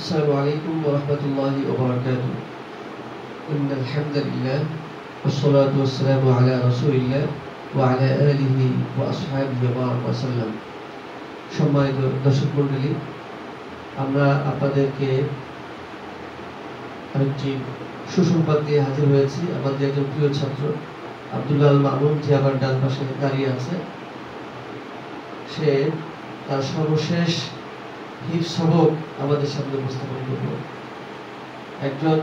السلام عليكم ورحمة الله وبركاته. إن الحمد لله والصلاة والسلام على رسول الله وعلى آله وأصحابه وبارك وسلم। সম্মানিত দর্শক মণ্ডলী, আমরা আপনাদেরকে আরেকটি সুসংবাদ দিয়ে হাজির হয়েছি। আমাদের একজন প্রিয় ছাত্র আব্দুল্লাহ আল মামুন, যে আমার ডান পাশে দাঁড়িয়ে আছে, সে তার সর্বশেষ হিফজ সবক আমাদের সামনে উপস্থাপন করব। একজন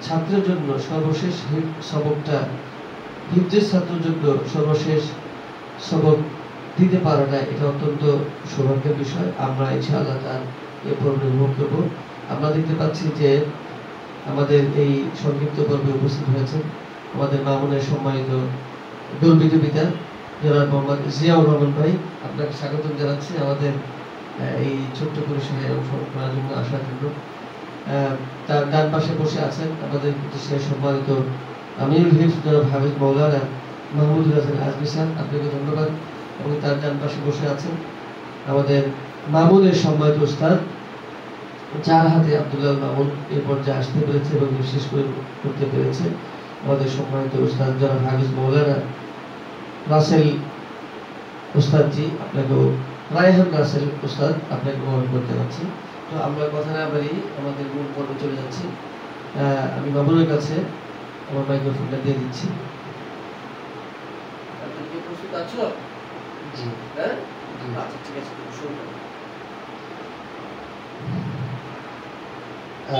ছাত্রের জন্য সর্বশেষ হিফজ সবকটা, হিফজের ছাত্রের জন্য সর্বশেষ সবক দিতে পারাটা, এটা অত্যন্ত সৌভাগ্যের বিষয়। আমরা ইনশাআল্লাহ তার এ পর্বে উপভোগ করব। আমরা দেখতে পাচ্ছি যে আমাদের এই সংক্ষিপ্ত পর্বে উপস্থিত হয়েছেন আমাদের মামুনের সম্মানিত গর্বিত পিতা জনাব মোহাম্মদ জিয়াউর রহমান ভাই। আপনাকে স্বাগতম জানাচ্ছি আমাদের এই ছোট্ট পরিসরে অংশগ্রহণ করার জন্য, আসার জন্য। তার ডান পাশে বসে আছেন আমাদের দেশের সম্মানিত আমিরুল হিফজ জনাব হাফেজ মাওলানা মাহমুদুল হাসান আজমি স্যার, আপনাকে ধন্যবাদ। এবং তার ডান পাশে বসে আছেন আমাদের মামুনের সম্মানিত উস্তাদ, যার হাতে আব্দুল্লাহ মামুন এই পর্যায়ে আসতে পেরেছে এবং বিশেষ করে করতে পেরেছে, আমাদের সম্মানিত উস্তাদ জনাব হাফেজ মাওলানা রাসেল উস্তাদজি। আপনাকেও রায়হান রাসেল উস্তাদ, আপনাকে গ্রহণ করতে যাচ্ছি। তো আমরা কথা না বাড়ি আমাদের মূল পর্বে চলে যাচ্ছি। আমি মামুনের কাছে আমার মাইক্রোফোনটা দিয়ে দিচ্ছি। প্রস্তুত আছো? জি। হ্যাঁ, আচ্ছা, ঠিক আছে, শুরু করো।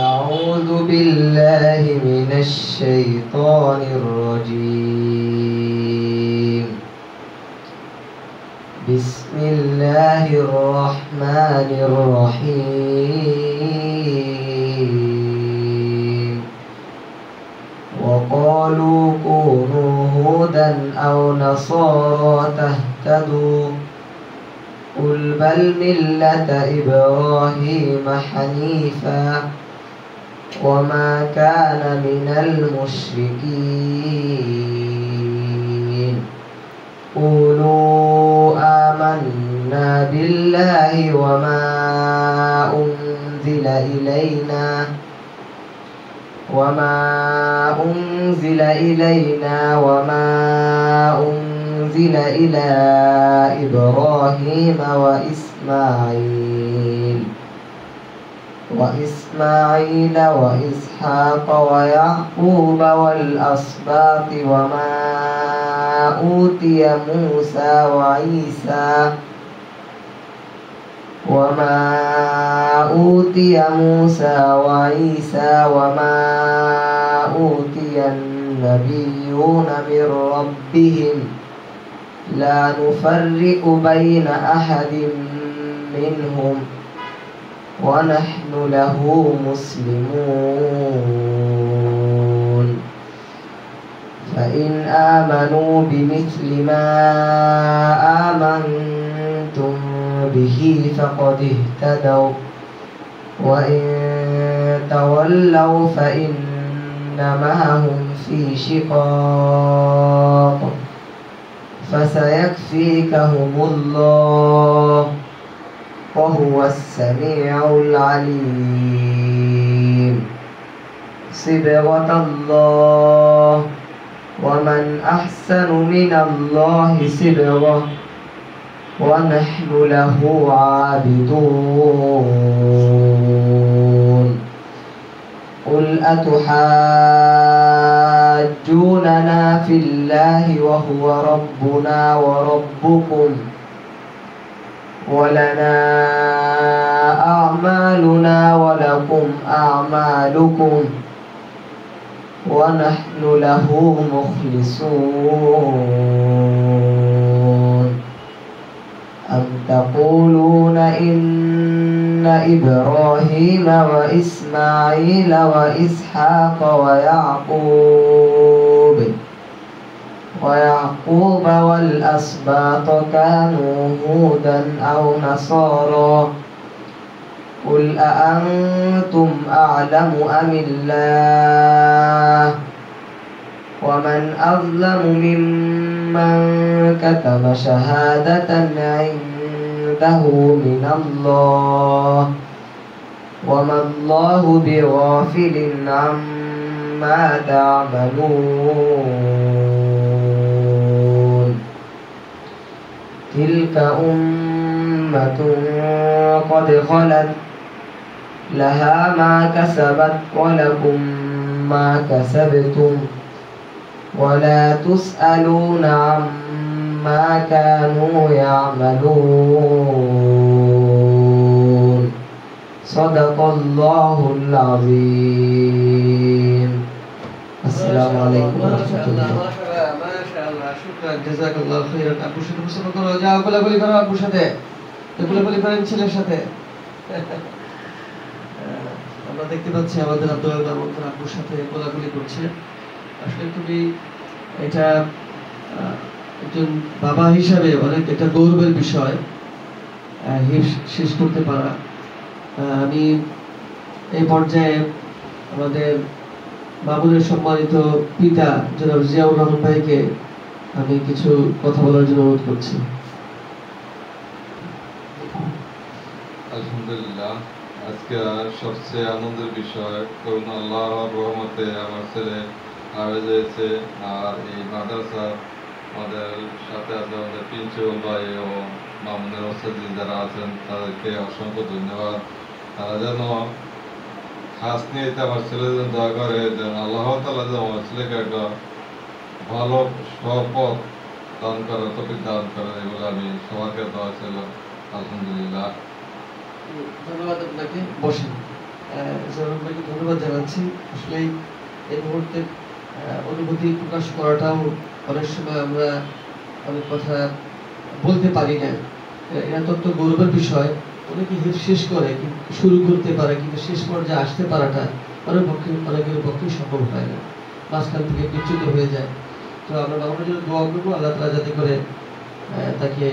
أعوذ بالله من الشيطان الرجيم. بسم الله الرحمن الرحيم. وقالوا كونوا هودا أو نصارى تهتدوا قل بل ملة إبراهيم حنيفا وما كان من المشركين. قولوا آمنا بالله وما أنزل إلينا وما أنزل إلى إبراهيم وإسماعيل وإسحاق ويعقوب والأسباط وما أوتي موسى وعيسى وما أوتي النبيون من ربهم لا نفرق بين أحد منهم ونحن له مسلمون. فإن آمنوا بمثل ما آمنتم به فقد اهتدوا وإن تولوا فإنما هم في شقاق فسيكفيكهم الله وهو السميع العليم. صبغة الله ومن أحسن من الله صبغة ونحن له عابدون. قل أتحاجوننا في الله وهو ربنا وربكم ولنا أعمالنا ولكم أعمالكم ونحن له مخلصون. أم تقولون إن إبراهيم وإسماعيل وإسحاق ويعقوب والأسباط كانوا هودا أو نصارى قل أأنتم أعلم أم الله ومن أظلم ممن كتم شهادة عنده من الله وما الله بغافل عما تعملون تلك أمة قد خلت لها ما كسبت ولكم ما كسبتم ولا تسألون عما كانوا يعملون صدق الله العظيم السلام عليكم ورحمة الله মাশাআল্লাহ শুকরান জাযাকাল্লাহু খাইরান। আপুর সাথে মুসাফা করো, যাও গোলাগুলি করো আপুর সাথে, গোলাগুলি করেন ছেলের সাথে। আমরা দেখতে পাচ্ছি আমাদের আব্দুল মামুন আপুর সাথে গোলাগুলি করছে। আসলে খুবই এটা একজন বাবা হিসাবে অনেক একটা গৌরবের বিষয় হিফজ শেষ করতে পারা। আমি এই পর্যায়ে আমাদের মামুনের সম্মানিত পিতা জনাব জিয়াউর রহমান ভাইকে আমি কিছু কথা বলার জন্য অনুরোধ করছি। আলহামদুলিল্লাহ, আজকে সবচেয়ে আনন্দের বিষয় করুন আল্লাহর রহমতে আমার ছেলে আরজ হয়েছে। আর এই মাদ্রাসা আমাদের সাথে আছে আমাদের প্রিন্সিপাল ভাই ও মামুনের ওস্তাদি যারা আছেন তাদেরকে অসংখ্য ধন্যবাদ। তারা যেন খাস নিয়ে আমার ছেলে যেন দয়া করে যেন আল্লাহ তাআলা যেন আমার ছেলেকে একটা ভালো সৎপথ দান করে, তৌফিক দান করে, এগুলো আমি সবাইকে দোয়া ছিলাম। আলহামদুলিল্লাহ, ধন্যবাদ আপনাকে। বসেন। জিয়াউর ভাইকে ধন্যবাদ জানাচ্ছি। আসলে এই মুহূর্তে অনুভূতি প্রকাশ করাটাও অনেক সময় আমরা অনেক কথা বলতে পারি না। এটা অত্যন্ত গৌরবের বিষয়। অনেকে হিফজ শেষ করে শুরু করতে পারে, কিন্তু শেষ পর্যায়ে আসতে পারাটা অনেকের পক্ষে সম্ভব হয় না, মাঝখান থেকে বিচ্যুত হয়ে যায়। তো আমরা মামুনের জন্য দোয়া করবো, আল্লাহ তাআলা যাতে করে তাকে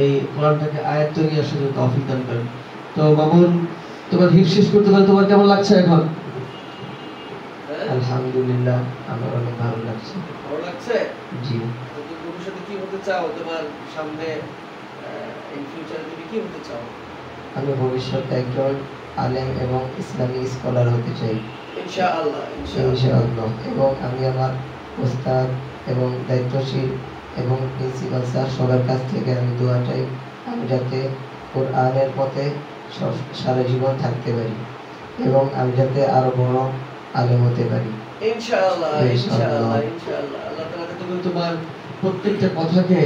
এই কোরআনটাকে আয়ত্ত নিয়ে আসার জন্য তৌফিক দান করেন। তো মামুন, তোমার হিফজ শেষ করতে পারে তোমার কেমন লাগছে এখন? আলহামদুলিল্লাহ, আমার অনেক ভালো লাগছে। ভালো লাগছে? জি। তুমি ভবিষ্যতে কি হতে চাও? তোমার সামনে ইন ফিউচারে তুমি কি হতে চাও? আমি ভবিষ্যতে একজন আলেম এবং ইসলামী স্কলার হতে চাই ইনশাআল্লাহ। ইনশাআল্লাহ। এবং আমি আমার ওস্তাদ এবং দায়িত্বশীল এবং প্রিন্সিপাল স্যার সবার কাছ থেকে আমি দোয়া চাই আমি যাতে কোরআনের পথে সারা জীবন থাকতে পারি এবং আমি যাতে আরো বড় আলেম হতে পারি ইনশাআল্লাহ। ইনশাআল্লাহ। ইনশাআল্লাহ। আল্লাহ তাআলা তুমি তোমার প্রত্যেকটা কথাকে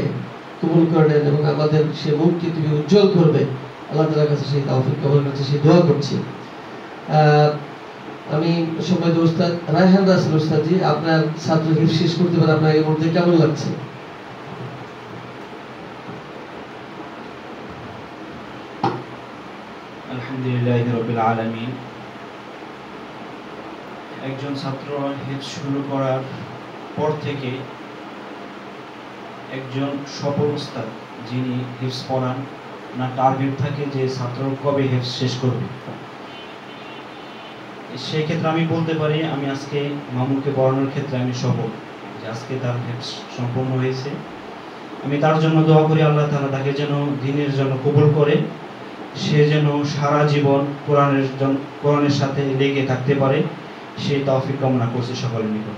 কবুল করে নেন এবং আমাদের সে মুখকে তুমি উজ্জ্বল করবে। আল্লাহ তাআলার কাছে সেই তৌফিক কামনা করছি, সেই দোয়া করছি। আমি সম্মানিত উস্তাদ রায়হান রাসেল উস্তাদ জি, আপনার ছাত্র হিফজ শেষ করতে পারে, আপনার এই মুহূর্তে কেমন লাগছে? আলহামদুলিল্লাহি রাব্বিল আলামিন। একজন ছাত্র হিফজ শুরু করার পর থেকে একজন সফল উস্তাদ যিনি হিফজ পড়ান না টার্গেট থাকে যে ছাত্র কবে হিফজ শেষ করবে। সেই ক্ষেত্রে আমি বলতে পারি আমি আজকে মামুনকে পড়ানোর ক্ষেত্রে আমি সফল, যে আজকে তার হিফজ সম্পূর্ণ হয়েছে। আমি তার জন্য দোয়া করি আল্লাহ তাআলা তাকে যেন দ্বীনের জন্য কবুল করে, সে যেন সারা জীবন কোরআনের সাথে লেগে থাকতে পারে, সেই তৌফিক কামনা করছি সকলের নিকট।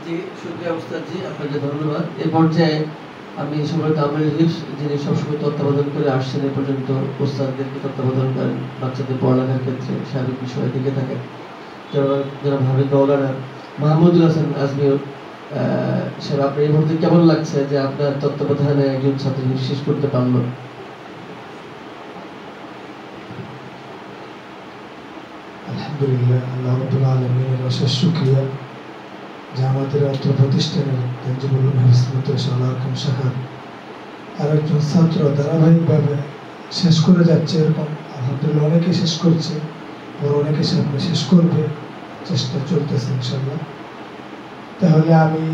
জি, শুকরিয়া উস্তাদ জি, আপনাকে ধন্যবাদ। এই পর্যায়ে আমি সবাই কামিল হিফজ যিনি সবসময় তত্ত্বাবধান করে আসছেন এ পর্যন্ত, উস্তাদদেরকে তত্ত্বাবধান করেন বাচ্চাদের পড়ালেখার ক্ষেত্রে সার্বিক বিষয়ের দিকে থাকেন, যারা ভাবেন মৌলানা মাহমুদুল হাসান আজমির স্যার, আপনার এই মুহূর্তে কেমন লাগছে যে আপনার তত্ত্বাবধানে একজন ছাত্র হিফজ শেষ করতে পারলো? আলহামদুলিল্লাহ, আল্লাহ রাব্বুল আলামিনের অশেষ শুকরিয়া যে আমাদের অত্র প্রতিষ্ঠানের তানজিবুল হাফিজ মাদ্রাসা আল-আরকাম শাখার আরেকজন ছাত্র ধারাবাহিকভাবে শেষ করে যাচ্ছে। এরকম আলহামদুলিল্লাহ অনেকে শেষ করছে, আর অনেকে সামনে শেষ করবে, চেষ্টা চলতেছে ইনশাআল্লাহ। তাহলে আমি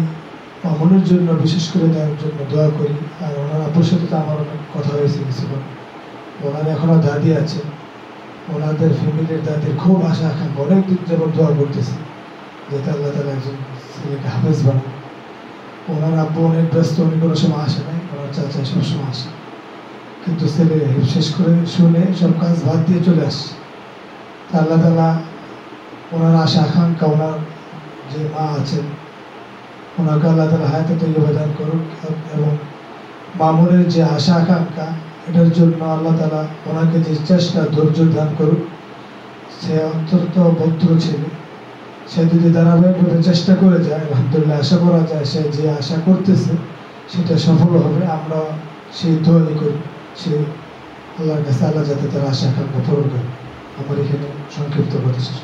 মামুনের জন্য বিশেষ করে তার জন্য দোয়া করি। আর ওনার আপুর সাথে তো আমার অনেক কথা হয়েছে কিছু, ওনার এখনো দাদি আছে, ওনাদের ফ্যামিলির দাদির খুব আশা আকাঙ্ক্ষা, অনেকদিন যাবত দোয়া করতেছে যাতে আল্লাহ তাআলা একজন ছেলেকে হাফেজ বানান। ওনার আব্বু অনেক ব্যস্ত, উনি কোনো সময় আসে নাই, ওনার চাচা সবসময় আসে। কিন্তু ছেলে শেষ করে শুনে সব কাজ বাদ দিয়ে চলে আসছে। তা আল্লাহ তাআলা ওনার আশা আকাঙ্ক্ষা, ওনার যে মা আছেন ওনাকে আল্লাহ তাআলা হায়াতে তৈয়বা দান করুক, এবং মামুনের যে আশা আকাঙ্ক্ষা এটার জন্য আল্লাহ তাআলা ওনাকে যে চেষ্টা ধৈর্য দান করুক। সে অত্যন্ত ভদ্র ছেলে, সে যদি ধারাবাহিকভাবে চেষ্টা করে যায় আলহামদুলিল্লাহ আশা করা যায় সে যে আশা করতেছে সেটা সফল হবে। আমরা সেই দোয়াই করি, সে আল্লাহর কাছে আল্লাহ যাতে তার আশা আকাঙ্ক্ষা পূরণ করে। আমার এখানে সংক্ষিপ্ত কথা শেষ।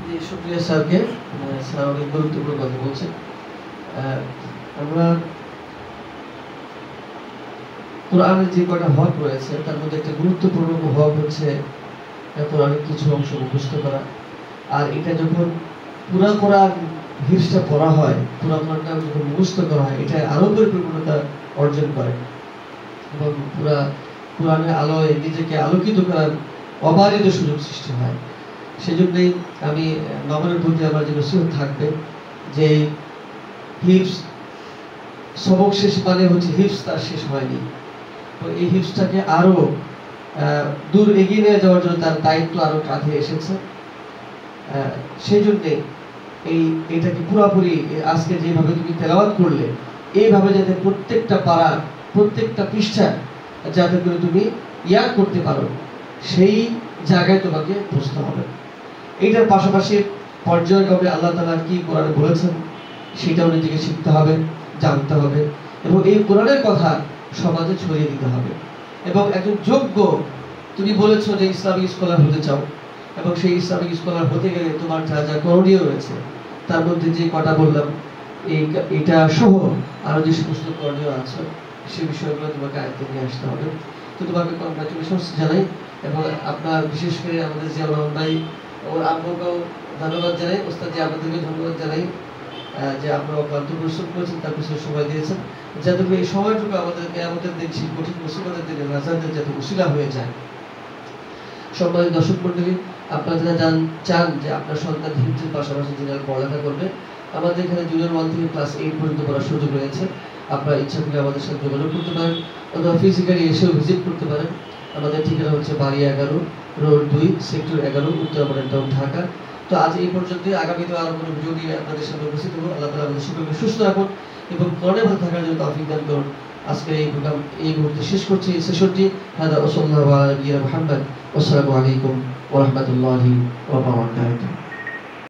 জি, শুকরিয়া স্যারকে। স্যার অনেক গুরুত্বপূর্ণ কথা বলছেন। আমরা কোরআনের যে কয়টা হক রয়েছে তার মধ্যে একটা গুরুত্বপূর্ণ হক হচ্ছে কোরআনের কিছু অংশ মুখস্থ করা। আর এটা যখন পুরা কোরআন হিফজটা পড়া হয়, পুরা কোরআনটা যখন মুখস্থ করা হয়, এটা আরো পরিপূর্ণতা অর্জন করে এবং পুরা কোরআনের আলোয় নিজেকে আলোকিত করার অবারিত সুযোগ সৃষ্টি হয়। সেজন্যই আমি মামুনের প্রতি আমার যে নসিহত থাকবে যে হিফজ সবক শেষ মানে হচ্ছে হিফজ তার শেষ হয়নি। তো এই হিফজটাকে আরো দূর এগিয়ে নিয়ে যাওয়ার জন্য তার দায়িত্ব আরো কাঁধে এসেছে। সেই জন্যে এটাকে পুরোপুরি আজকে যেভাবে তুমি তেলাওয়াত করলে এইভাবে যাতে প্রত্যেকটা পারা প্রত্যেকটা পৃষ্ঠা যাতে করে তুমি ইয়াদ করতে পারো সেই জায়গায় তোমাকে বুঝতে হবে। এইটার পাশাপাশি পর্যায়ক্রমে আল্লাহ তাআলা কি কোরআনে বলেছেন সেটাও নিজেকে শিখতে হবে, জানতে হবে এবং এই কোরআনের কথা সমাজে ছড়িয়ে দিতে হবে। এবং একজন যোগ্য, তুমি বলেছো যে ইসলামিক স্কলার হতে চাও, এবং সেই ইসলামিক স্কলার হতে গেলে তোমার যা যা করণীয় রয়েছে তার মধ্যে যে কটা বললাম এটা সহ আরো যে সমস্ত করণীয় আছে সেই বিষয়গুলো তোমাকে আয়ত্তে নিয়ে আসতে হবে। তো তোমাকে কংগ্রাচুলেশনস জানাই এবং আপনার বিশেষ করে আমাদের জিয়াউর রহমান ভাই ওর আব্বুকেও ধন্যবাদ জানাই, ওস্তাদ জি আপনাদেরকে ধন্যবাদ জানাই যে আপনারা অক্লান্ত পরিশ্রম করেছেন, তার পিছনে সময় দিয়েছেন, যাতে এই সময়টুকু আমাদের দিন সেই কঠিন মুসিবতের দিনে রাজাদের যাতে উসিলা হয়ে যায়। সম্মানিত দর্শক মন্ডলী, আপনারা যারা চান যে আপনার সন্তান হিফজের পাশাপাশি জেনারেল পড়ালেখা করবে, আমাদের এখানে জুনিয়র 1 থেকে ক্লাস 8 পর্যন্ত পড়ার সুযোগ রয়েছে। আপনারা ইচ্ছা করলে আমাদের সাথে যোগাযোগ করতে পারেন অথবা ফিজিক্যালি এসেও ভিজিট করতে পারেন। আমাদের ঠিকানা হচ্ছে বাড়ি 11 road 2 sector 11 Uttara model town Dhaka. তো আজ এই পর্যন্তই, আগামীতে আরো কোনো ভিডিও নিয়ে আপনাদের সামনে উপস্থিত হবো। আল্লাহ তাআলা আমাদের সকলকে সুস্থ রাখুন এবং কোরআনে ভালো থাকার জন্য তৌফিক দান করুন। আজকের এই প্রোগ্রাম এই মুহূর্তে শেষ করছি এই সেশনটি। হাদা ওয়া সাল্লাল্লাহু আলা নবিয়িনা মুহাম্মদ। আসসালামু আলাইকুম ওয়া রাহমাতুল্লাহি ওয়া বারাকাতুহু।